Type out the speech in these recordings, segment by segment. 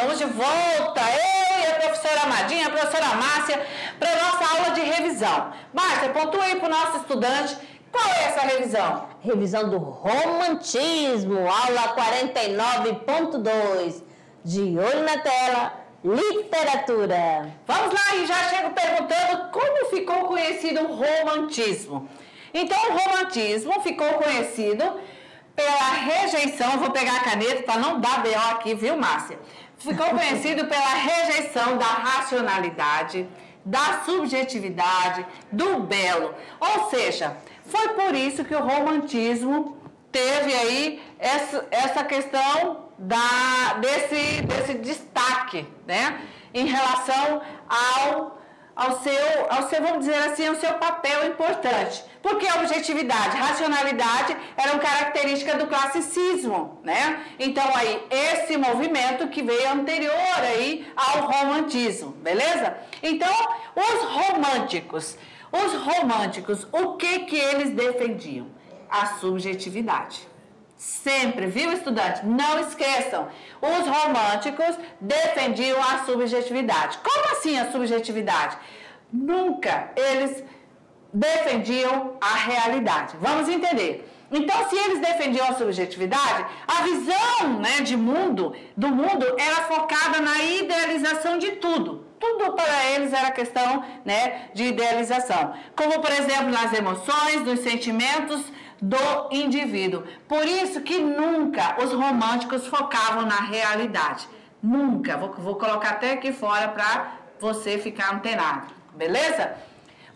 Estamos de volta, eu e a professora Amadinha, a professora Márcia, para a nossa aula de revisão. Márcia, pontua aí para o nosso estudante, qual é essa revisão? Revisão do romantismo, aula 49.2, de olho na tela, literatura. Vamos lá, e já chego perguntando como ficou conhecido o romantismo. Então, o romantismo ficou conhecido pela rejeição, vou pegar a caneta para não dar B.O. aqui, viu, Márcia? Ficou conhecido pela rejeição da racionalidade, da subjetividade, do belo. Ou seja, foi por isso que o romantismo teve aí essa questão desse destaque, né? Em relação ao seu, vamos dizer assim, ao seu papel importante. Porque a objetividade, racionalidade eram características do classicismo, né? Então aí, esse movimento que veio anterior aí ao romantismo, beleza? Então, os românticos, o que eles defendiam? A subjetividade. Sempre, viu, estudante? Não esqueçam, os românticos defendiam a subjetividade. Como assim a subjetividade? Nunca eles defendiam a realidade. Vamos entender. Então, se eles defendiam a subjetividade, a visão, né, do mundo era focada na idealização de tudo. Tudo para eles era questão, né, de idealização. Como, por exemplo, nas emoções, nos sentimentos do indivíduo. Por isso que nunca os românticos focavam na realidade. Nunca. Vou colocar até aqui fora para você ficar antenado. Beleza?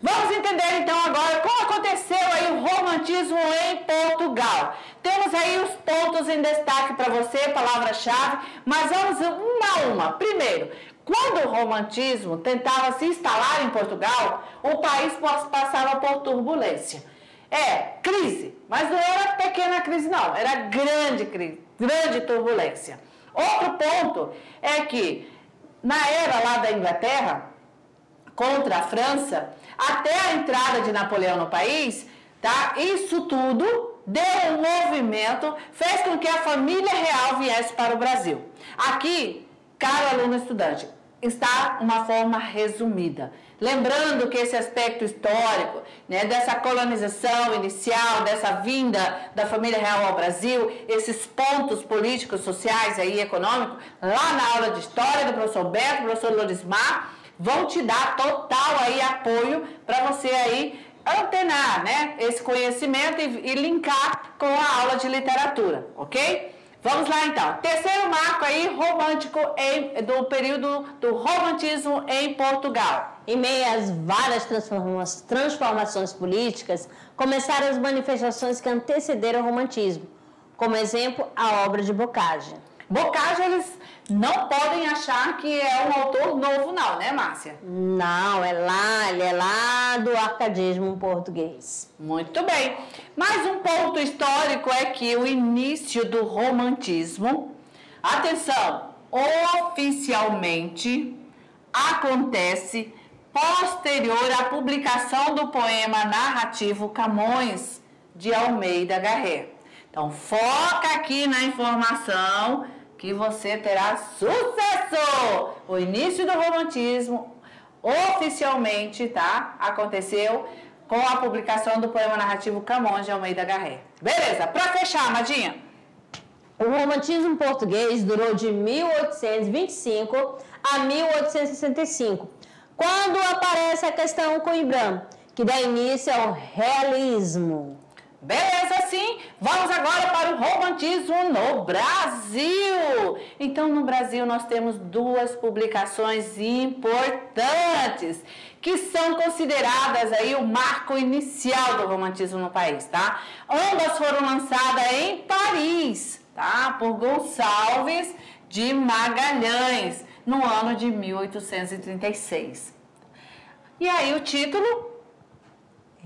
Vamos entender então agora como aconteceu aí o romantismo em Portugal. Temos aí os pontos em destaque para você, palavra-chave, mas vamos uma a uma. Primeiro, quando o romantismo tentava se instalar em Portugal, o país passava por turbulência. Crise, mas não era pequena crise não, era grande crise, grande turbulência. Outro ponto é que na era lá da Inglaterra, contra a França, até a entrada de Napoleão no país, tá? Isso tudo deu um movimento, fez com que a família real viesse para o Brasil. Aqui, caro aluno estudante, está uma forma resumida. Lembrando que esse aspecto histórico, né, dessa colonização inicial, dessa vinda da família real ao Brasil, esses pontos políticos, sociais e econômicos, lá na aula de história do professor Beto, do professor Lorismar, vão te dar total aí apoio para você aí antenar, né, esse conhecimento e linkar com a aula de literatura, ok? Vamos lá então. Terceiro marco aí, romântico do período do romantismo em Portugal. Em meio às várias transformações políticas, começaram as manifestações que antecederam o romantismo. Como exemplo, a obra de Boccaccio. Boccaccio, eles não podem achar que é um autor novo não, né, Márcia? Não, ele é lá do arcadismo português. Muito bem. Mais um ponto histórico é que o início do romantismo, atenção, oficialmente acontece posterior à publicação do poema narrativo Camões de Almeida Garré. Então, foca aqui na informação que você terá sucesso! O início do romantismo, oficialmente, tá? Aconteceu com a publicação do poema narrativo Camões de Almeida Garré. Beleza, para fechar, Amadinha. O romantismo português durou de 1825 a 1865, quando aparece a questão Coimbra, que dá início ao realismo. Beleza, sim. Vamos agora para o romantismo no Brasil. Então, no Brasil, nós temos duas publicações importantes que são consideradas aí o marco inicial do romantismo no país, tá? Ambas foram lançadas em Paris, tá? Por Gonçalves de Magalhães, no ano de 1836. E aí o título?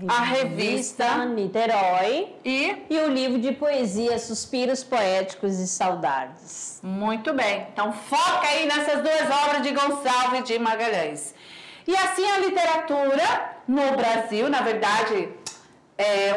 A revista Niterói e o livro de poesia Suspiros Poéticos e Saudades. Muito bem, então foca aí nessas duas obras de Gonçalves de Magalhães. E assim a literatura no Brasil, na verdade,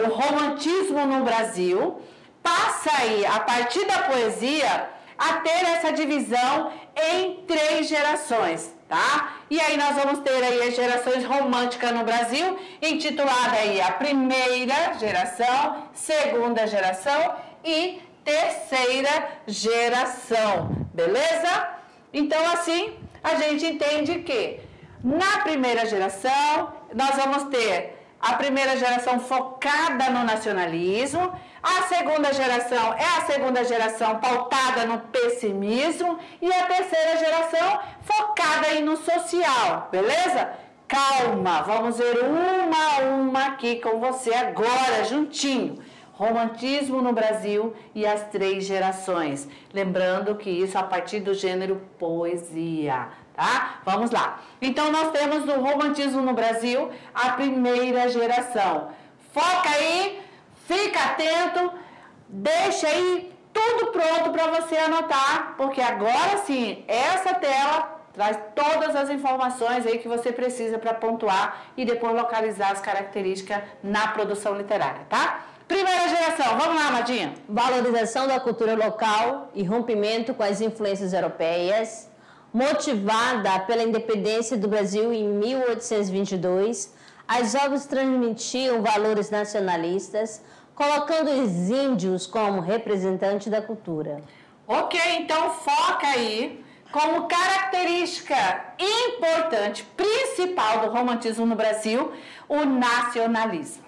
o romantismo no Brasil, passa aí, a partir da poesia, a ter essa divisão em 3 gerações, tá? E aí nós vamos ter aí as gerações românticas no Brasil, intitulada aí a primeira geração, segunda geração e terceira geração, beleza? Então assim, a gente entende que na primeira geração, nós vamos ter a primeira geração focada no nacionalismo, a segunda geração é a segunda geração pautada no pessimismo e a terceira geração focada aí no social, beleza? Calma, vamos ver uma a uma aqui com você agora, juntinho. Romantismo no Brasil e as 3 gerações. Lembrando que isso a partir do gênero poesia, tá? Vamos lá. Então, nós temos no romantismo no Brasil a primeira geração. Foca aí, fica atento, deixa aí tudo pronto para você anotar, porque agora sim, essa tela traz todas as informações aí que você precisa para pontuar e depois localizar as características na produção literária, tá? Primeira geração, vamos lá, Amadinha. Valorização da cultura local e rompimento com as influências europeias. Motivada pela independência do Brasil em 1822, as obras transmitiam valores nacionalistas, colocando os índios como representantes da cultura. Ok, então foca aí como característica importante, principal do romantismo no Brasil, o nacionalismo,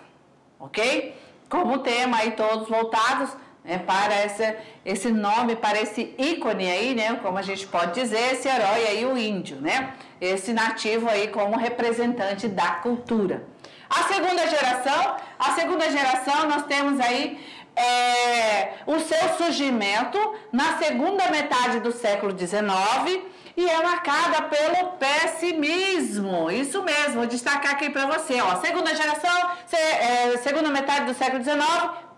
ok? Como tema aí todos voltados, né, para esse nome, para esse ícone aí, né, como a gente pode dizer, esse herói aí, o índio, né, esse nativo aí como representante da cultura. A segunda geração nós temos aí o seu surgimento na segunda metade do século XIX e é marcada pelo pessimismo. Isso mesmo, vou destacar aqui para você, ó, segunda geração, segunda metade do século XIX,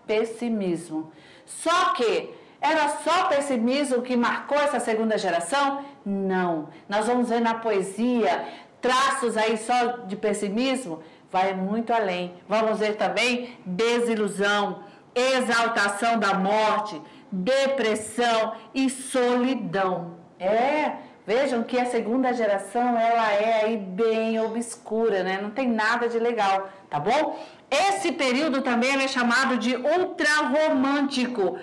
pessimismo. Só que era só pessimismo que marcou essa segunda geração? Não. Nós vamos ver na poesia traços aí só de pessimismo, vai muito além. Vamos ver também desilusão, exaltação da morte, depressão e solidão. Vejam que a segunda geração, ela é aí bem obscura, né? Não tem nada de legal, tá bom? Esse período também é chamado de ultrarromântico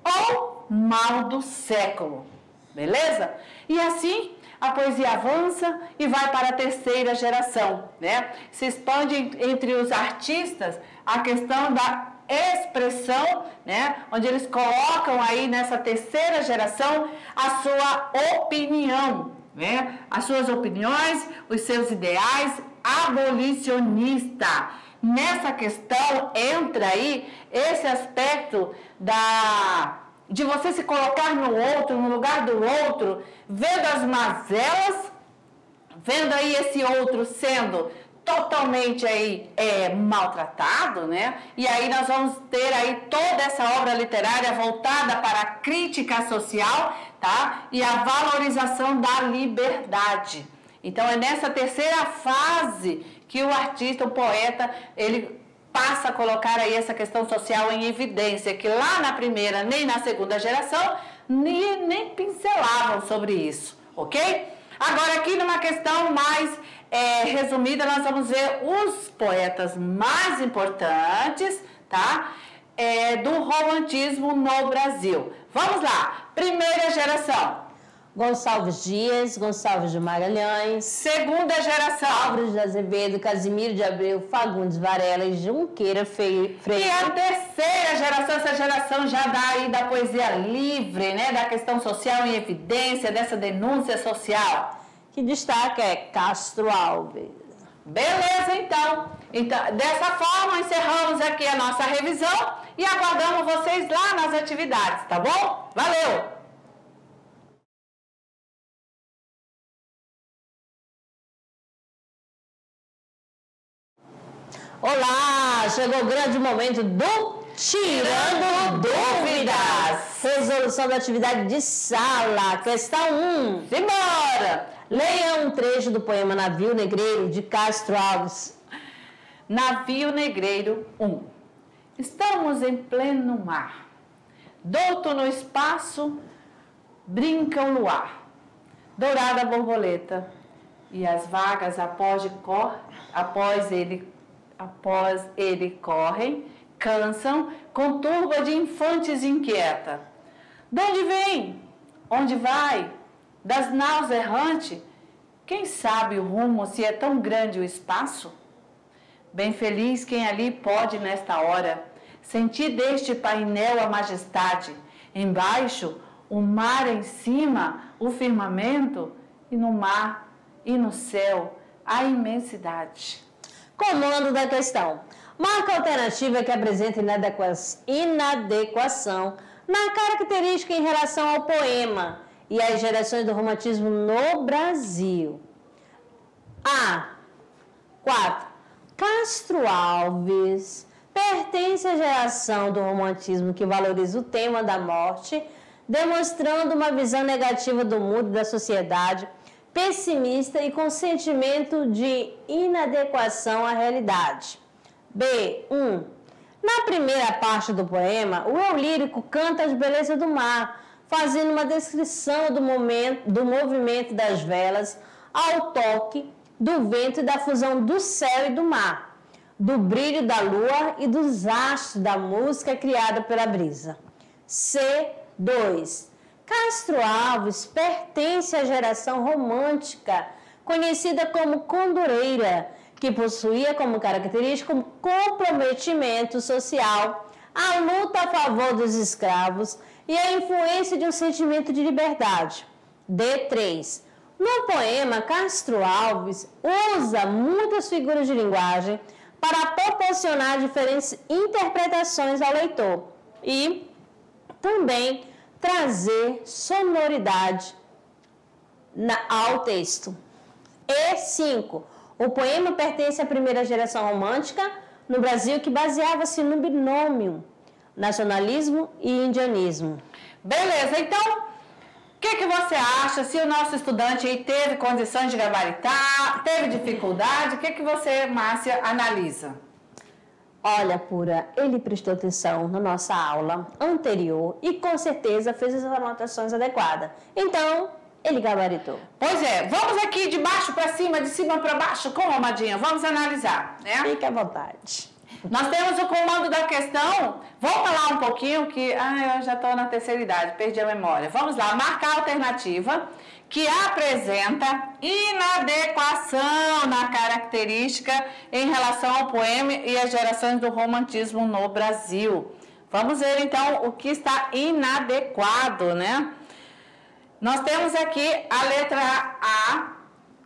ou mal do século, beleza? E assim, a poesia avança e vai para a terceira geração, né? Se expande entre os artistas a questão da expressão, né? Onde eles colocam aí nessa terceira geração a sua opinião, né? As suas opiniões, os seus ideais abolicionista. Nessa questão entra aí esse aspecto de você se colocar no outro, no lugar do outro, vendo as mazelas, vendo aí esse outro sendo totalmente aí maltratado, né? E aí nós vamos ter aí toda essa obra literária voltada para a crítica social, tá? E a valorização da liberdade. Então é nessa terceira fase que o artista, o poeta, ele passa a colocar aí essa questão social em evidência, que lá na primeira nem na segunda geração nem pincelavam sobre isso, ok? Agora aqui numa questão mais resumida, nós vamos ver os poetas mais importantes, tá? Do romantismo no Brasil. Vamos lá, primeira geração. Gonçalves Dias, Gonçalves de Magalhães. Segunda geração. Álvares de Azevedo, Casimiro de Abreu, Fagundes Varela e Junqueira Freire. E a terceira geração, essa geração já dá aí da poesia livre, né? Da questão social em evidência, dessa denúncia social. Que destaque é Castro Alves. Beleza, então. Dessa forma, encerramos aqui a nossa revisão e aguardamos vocês lá nas atividades, tá bom? Valeu! Olá! Chegou o grande momento do Tirando Dúvidas! Resolução da atividade de sala, questão 1. Simbora! Leia um trecho do poema Navio Negreiro, de Castro Alves. Navio Negreiro 1. Estamos em pleno mar. Douto no espaço, brinca o luar. Dourada borboleta. E as vagas após ele correm, cansam, com turba de infantes inquieta. De onde vem? Onde vai? Das naus errante? Quem sabe o rumo, se é tão grande o espaço? Bem feliz quem ali pode, nesta hora, sentir deste painel a majestade. Embaixo, o mar, em cima, o firmamento, e no mar e no céu, a imensidade. Comando da questão. Marca a alternativa que apresenta inadequação na característica em relação ao poema e às gerações do romantismo no Brasil. A. 4. Castro Alves pertence à geração do romantismo que valoriza o tema da morte, demonstrando uma visão negativa do mundo e da sociedade, pessimista e com sentimento de inadequação à realidade. B. 1. Na primeira parte do poema, o eu lírico canta as belezas do mar, fazendo uma descrição do movimento das velas ao toque do vento e da fusão do céu e do mar, do brilho da lua e dos astros da música criada pela brisa. C. 2. Castro Alves pertence à geração romântica, conhecida como condoreira, que possuía como característica o comprometimento social, a luta a favor dos escravos e a influência de um sentimento de liberdade. D3. No poema, Castro Alves usa muitas figuras de linguagem para proporcionar diferentes interpretações ao leitor e também trazer sonoridade ao texto. E 5. O poema pertence à primeira geração romântica no Brasil, que baseava-se no binômio nacionalismo e indianismo. Beleza, então, o que você acha? Se o nosso estudante aí teve condições de gabaritar, teve dificuldade, o que você, Márcia, analisa? Olha, Pura, ele prestou atenção na nossa aula anterior e com certeza fez as anotações adequadas. Então, ele gabaritou. Pois é, vamos aqui de baixo para cima, de cima para baixo, com a Madinha, vamos analisar, né? Fique à vontade. Nós temos o comando da questão, vamos falar um pouquinho que, eu já estou na terceira idade, perdi a memória. Vamos lá, marcar a alternativa que apresenta inadequação na característica em relação ao poema e às gerações do romantismo no Brasil. Vamos ver então o que está inadequado, né? Nós temos aqui a letra A.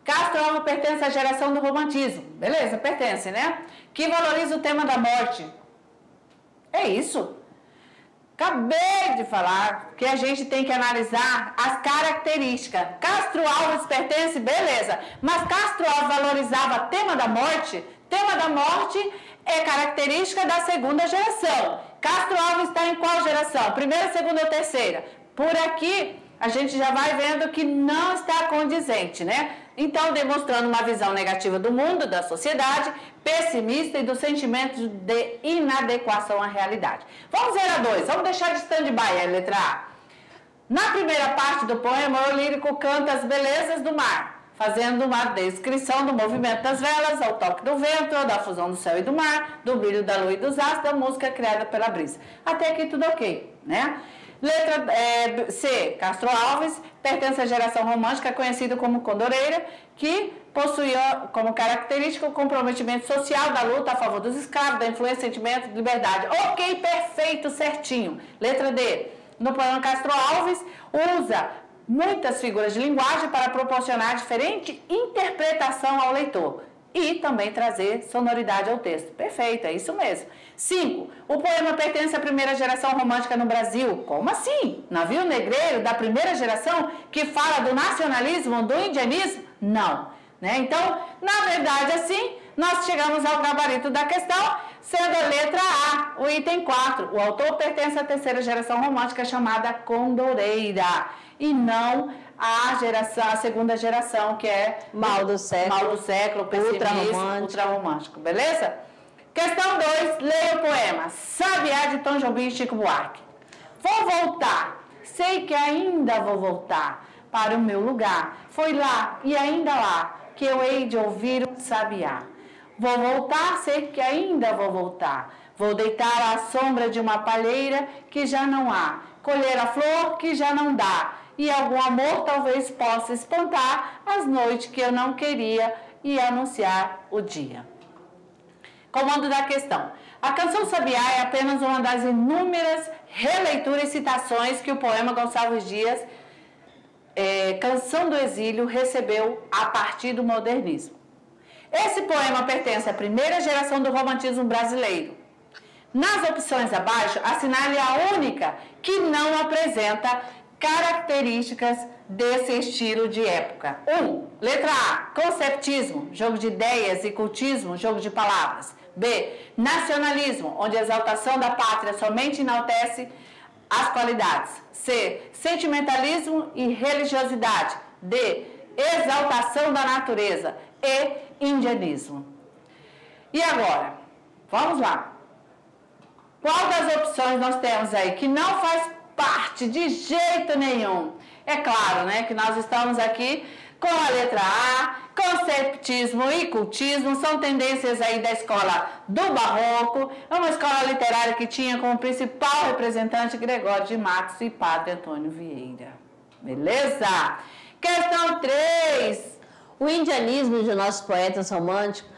Castro Alves pertence à geração do romantismo. Beleza, pertence, né? Que valoriza o tema da morte. É isso. Acabei de falar que a gente tem que analisar as características. Castro Alves pertence, beleza. Mas Castro Alves valorizava o tema da morte. Tema da morte é característica da segunda geração. Castro Alves está em qual geração? Primeira, segunda ou terceira? Por aqui a gente já vai vendo que não está condizente, né? Então, demonstrando uma visão negativa do mundo, da sociedade, pessimista e do sentimento de inadequação à realidade. Vamos ver a 2, vamos deixar de stand-by a letra A. Na primeira parte do poema, o lírico canta as belezas do mar, fazendo uma descrição do movimento das velas, ao toque do vento, da fusão do céu e do mar, do brilho da lua e dos astros, da música criada pela brisa. Até aqui tudo ok, né? Letra C. Castro Alves pertence à geração romântica conhecida como condoreira, que possuía como característica o comprometimento social da luta a favor dos escravos, da influência, sentimento de liberdade. Ok, perfeito, certinho. Letra D. No poema Castro Alves, usa muitas figuras de linguagem para proporcionar diferente interpretação ao leitor e também trazer sonoridade ao texto. Perfeito, é isso mesmo. 5. O poema pertence à primeira geração romântica no Brasil. Como assim? Navio negreiro da primeira geração que fala do nacionalismo, do indianismo? Não. Né? Então, na verdade, assim, nós chegamos ao gabarito da questão, sendo a letra A, o item 4. O autor pertence à terceira geração romântica chamada condoreira e não a segunda geração, que é mal do século, pessimismo, ultrarromântico, beleza? Questão 2, leia o poema Sabiá de Tom Jobim e Chico Buarque. Vou voltar, sei que ainda vou voltar, para o meu lugar. Foi lá e ainda lá que eu hei de ouvir um sabiá. Vou voltar, sei que ainda vou voltar. Vou deitar à sombra de uma palheira que já não há, colher a flor que já não dá, e algum amor talvez possa espantar as noites que eu não queria e anunciar o dia. Comando da questão. A canção Sabiá é apenas uma das inúmeras releituras e citações que o poema Gonçalves Dias, Canção do Exílio, recebeu a partir do modernismo. Esse poema pertence à primeira geração do romantismo brasileiro. Nas opções abaixo, assinale a única que não apresenta características desse estilo de época. 1. Letra A, conceptismo, jogo de ideias, e cultismo, jogo de palavras. B. Nacionalismo, onde a exaltação da pátria somente enaltece as qualidades. C. Sentimentalismo e religiosidade. D. Exaltação da natureza. E. Indianismo. E agora? Vamos lá. Qual das opções nós temos aí que não faz parte de jeito nenhum? É claro, né, que nós estamos aqui com a letra A, conceptismo e cultismo, são tendências aí da escola do Barroco, uma escola literária que tinha como principal representante Gregório de Matos e Padre Antônio Vieira. Beleza? Questão 3. O indianismo de nossos poetas românticos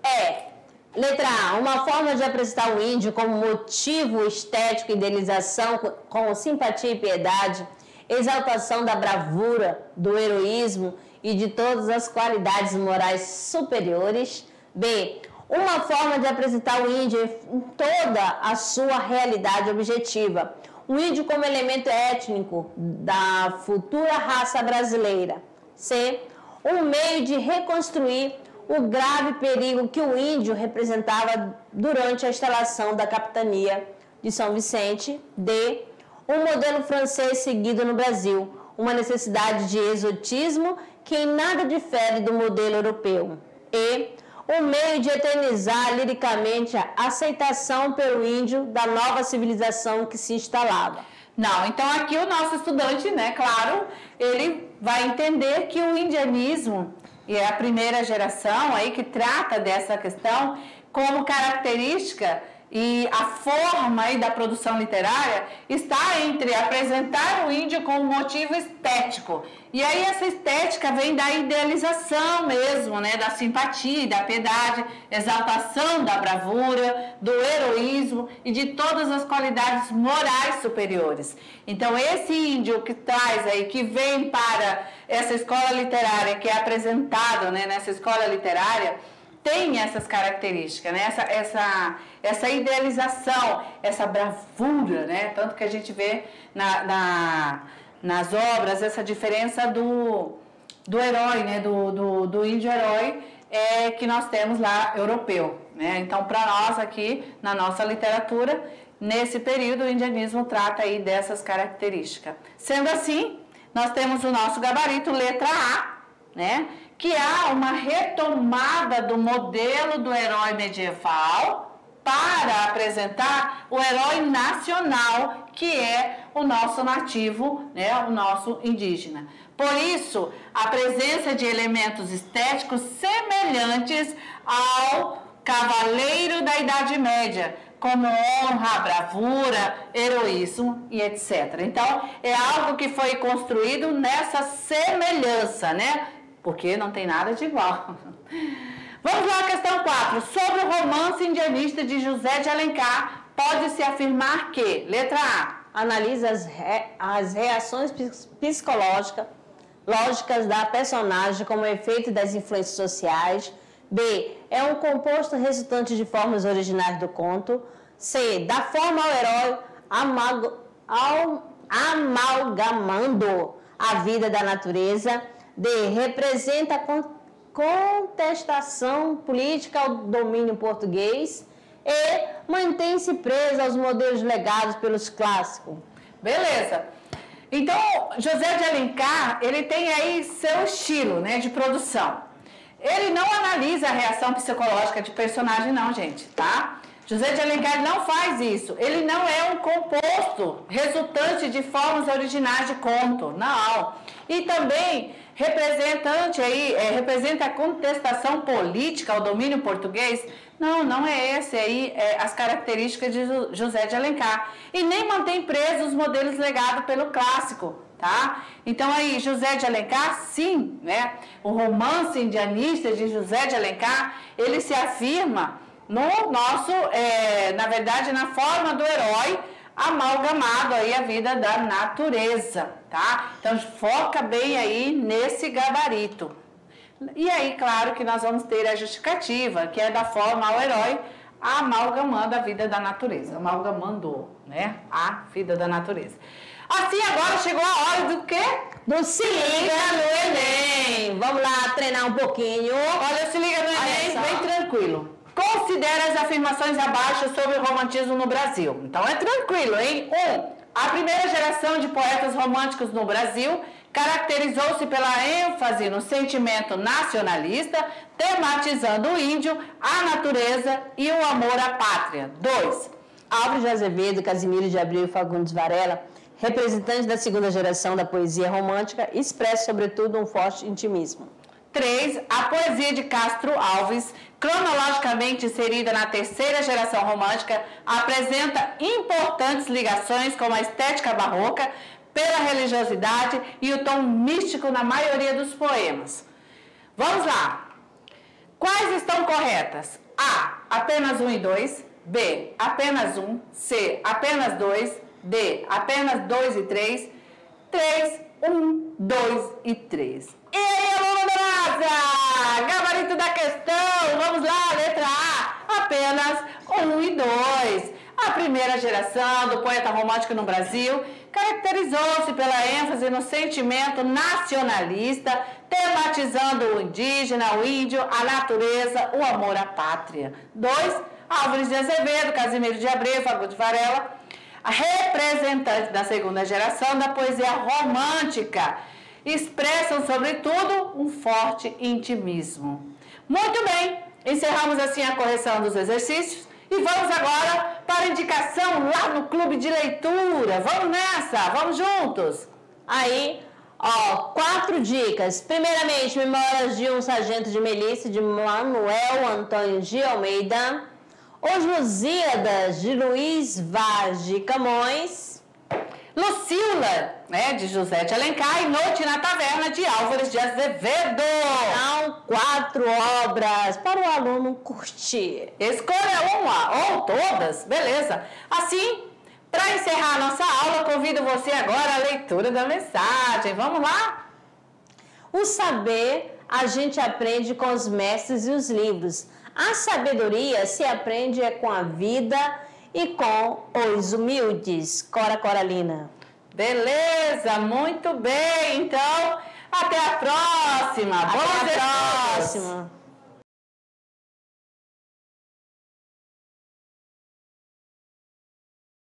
é, letra A, uma forma de apresentar o índio como motivo estético, idealização com simpatia e piedade, exaltação da bravura, do heroísmo e de todas as qualidades morais superiores. B, uma forma de apresentar o índio em toda a sua realidade objetiva, o índio como elemento étnico da futura raça brasileira. C, um meio de reconstruir o grave perigo que o índio representava durante a instalação da capitania de São Vicente. D, um modelo francês seguido no Brasil, uma necessidade de exotismo que em nada difere do modelo europeu. E, um meio de eternizar liricamente a aceitação pelo índio da nova civilização que se instalava. Não, então aqui o nosso estudante, né, claro, ele vai entender que o indianismo, e é a primeira geração aí que trata dessa questão como característica, e a forma aí da produção literária está entre apresentar o índio como motivo estético. E aí essa estética vem da idealização mesmo, né, da simpatia, da piedade, exaltação da bravura, do heroísmo e de todas as qualidades morais superiores. Então esse índio que traz aí, que vem para essa escola literária, que é apresentado, né, nessa escola literária, tem essas características, né? Essa idealização, essa bravura, né? Tanto que a gente vê nas obras essa diferença do herói, né? Do índio herói que nós temos lá europeu, né? Então, para nós aqui, na nossa literatura, nesse período, o indianismo trata aí dessas características. Sendo assim, nós temos o nosso gabarito, letra A, né? Que há uma retomada do modelo do herói medieval para apresentar o herói nacional, que é o nosso nativo, né, o nosso indígena. Por isso, a presença de elementos estéticos semelhantes ao cavaleiro da Idade Média, como honra, bravura, heroísmo e etc. Então, é algo que foi construído nessa semelhança, né? Porque não tem nada de igual. Vamos lá à questão 4. Sobre o romance indianista de José de Alencar, pode-se afirmar que, letra A, analisa as reações lógicas da personagem como efeito das influências sociais. B, é um composto resultante de formas originais do conto. C, dá forma ao herói amalgamando a vida da natureza. D, representa contestação política ao domínio português. E, mantém-se presa aos modelos legados pelos clássicos. Beleza. Então, José de Alencar, ele tem aí seu estilo, né, de produção. Ele não analisa a reação psicológica de personagem não, gente, tá? José de Alencar não faz isso. Ele não é um composto resultante de formas originais de conto, não. E também representa a contestação política ao domínio português? Não, não é esse aí, as características de José de Alencar. E nem mantém presos os modelos legados pelo clássico, tá? Então aí, José de Alencar, sim, né? O romance indianista de José de Alencar, ele se afirma no nosso, na verdade, na forma do herói, amalgamado aí a vida da natureza, tá? Então foca bem aí nesse gabarito. E aí, claro que nós vamos ter a justificativa, que é da forma ao herói, amalgamando a vida da natureza, amalgamando, né, a vida da natureza. Assim, agora chegou a hora do quê? Do Se Liga no Enem. Vamos lá treinar um pouquinho. Olha, Se Liga no Enem, bem tranquilo. Considere as afirmações abaixo sobre o romantismo no Brasil. Então é tranquilo, hein? 1. A primeira geração de poetas românticos no Brasil caracterizou-se pela ênfase no sentimento nacionalista, tematizando o índio, a natureza e o amor à pátria. 2. Álvares de Azevedo, Casimiro de Abreu e Fagundes Varela, representantes da segunda geração da poesia romântica, expressa sobretudo um forte intimismo. 3. A poesia de Castro Alves, cronologicamente inserida na terceira geração romântica, apresenta importantes ligações com a estética barroca, pela religiosidade e o tom místico na maioria dos poemas. Vamos lá. Quais estão corretas? A. Apenas 1 e 2. B. Apenas 1. C. Apenas 2. D. Apenas 2 e 3. 3. 1, 2 e 3. E aí, aluno da NASA? Gabarito da questão. Vamos lá, letra A. Apenas 1 e 2. A primeira geração do poeta romântico no Brasil caracterizou-se pela ênfase no sentimento nacionalista, tematizando o indígena, o índio, a natureza, o amor à pátria. 2. Álvares de Azevedo, Casimiro de Abreu, Fagundes Varela, representantes da segunda geração da poesia romântica, expressam, sobretudo, um forte intimismo. Muito bem, encerramos assim a correção dos exercícios e vamos agora para a indicação lá no Clube de Leitura. Vamos nessa, vamos juntos. Aí, 4 dicas. Primeiramente, Memórias de um Sargento de Melissa, de Manuel Antônio de Almeida. Os Lusíadas, de Luiz Vaz de Camões. Lucila, né, de José de Alencar, e Noite na Taverna, de Álvares de Azevedo. São 4 obras para o aluno curtir. Escolha uma ou todas, beleza. Assim, para encerrar a nossa aula, convido você agora à leitura da mensagem. Vamos lá? O saber a gente aprende com os mestres e os livros. A sabedoria se aprende com a vida e com os humildes. Cora Coralina. Beleza, muito bem. Então, até a próxima. Até a próxima.